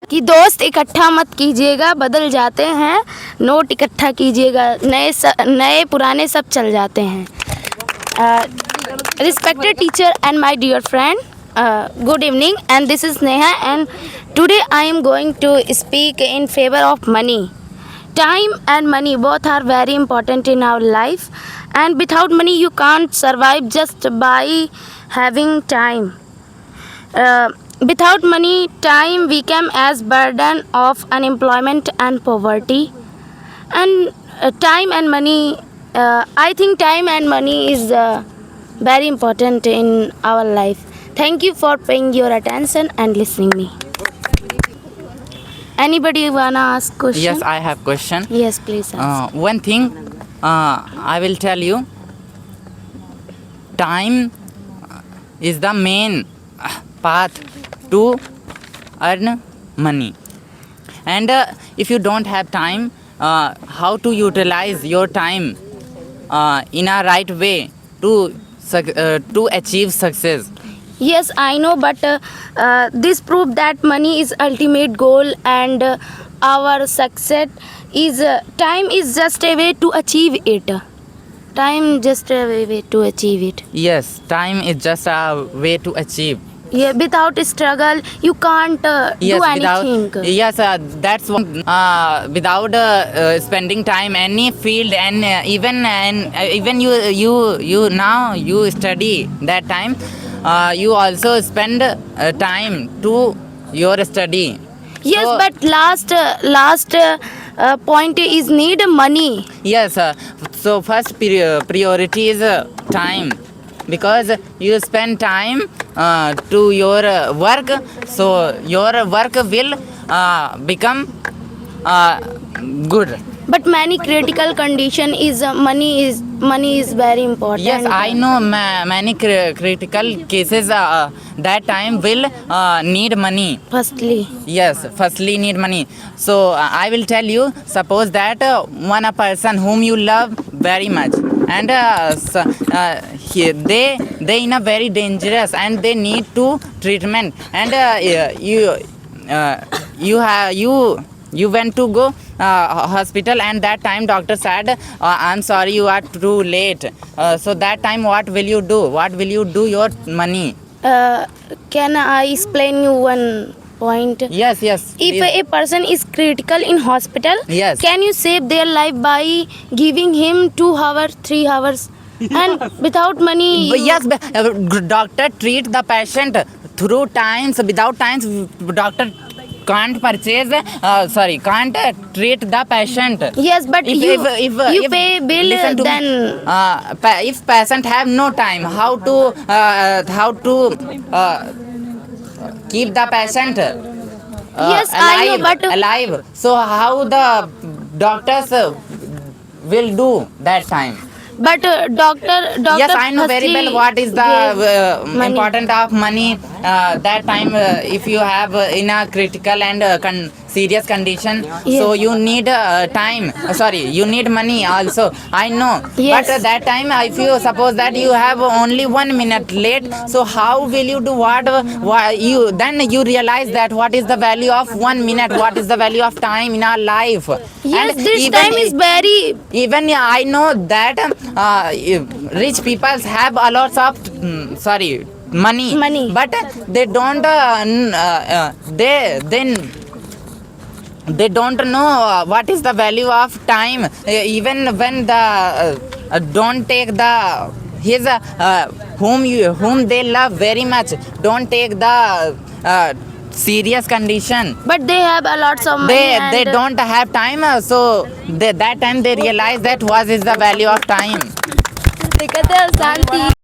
कि दोस्त इकट्ठा मत कीजिएगा, बदल जाते हैं। नोट इकट्ठा कीजिएगा, नए पुराने सब चल जाते हैं। Respected teacher and my dear friend, good evening, and this is Neha, and today I am going to speak in favor of money. Time and money both are very important in our life, and without money you can't survive just by having time. Without money, time become as burden of unemployment and poverty. And time and money, I think time and money is very important in our life. Thank you for paying your attention and listening me. Anybody wanna ask question? Yes, I have question. Yes, please ask. One thing I will tell you. Time is the main path to earn money. And if you don't have time, how to utilize your time in a right way to achieve success? Yes, I know, but this proof that money is ultimate goal, and our success is time is just a way to achieve it. Time just a way to achieve it. Yes, time is just a way to achieve. Yeah, without struggle, you can't do anything. That's one. Without spending time any field, and even you now you study that time, you also spend time to your study. Yes, So- but last point is need money. Yes, so first priority is time, because you spend time to your work, so your work will become good. But many critical condition is money is very important. Yes, I know many critical cases that time will need money. Firstly, Yes, firstly need money. So I will tell you, suppose that one a person whom you love very much, and they in a very dangerous and they need to treatment, and you went to go hospital, and that time doctor said, I'm sorry, you are too late. So that time what will you do? What will you do your money? can I explain you one point? Yes, If please. a person is critical in hospital, Yes. can you save their life by giving him 2 hours, 3 hours? And without money, Yes, doctor treat the patient through times. Without times, doctor can't purchase. Can't treat the patient. yes, but you pay bill, listen to me. then If patient have no time, how to keep the patient Yes, I know, but- alive? So how the doctors will do that time? but doctor Yes, I know very well what is the money. important of money. That time, if you have in a critical and serious condition, Yes. so you need time. You need money also. I know. Yes. But that time, if you suppose that you have only 1 minute late, so how will you do what you then you realize that what is the value of 1 minute? What is the value of time in our life? Yes, And this even time is very even I know that rich people have a lot of money, but they don't they don't know what is the value of time. Even when the don't take the his whom they love very much, don't take the serious condition. but they have a lots of money, They and don't have time, so that time they realize that what is the value of time. दिक्कत है, शांति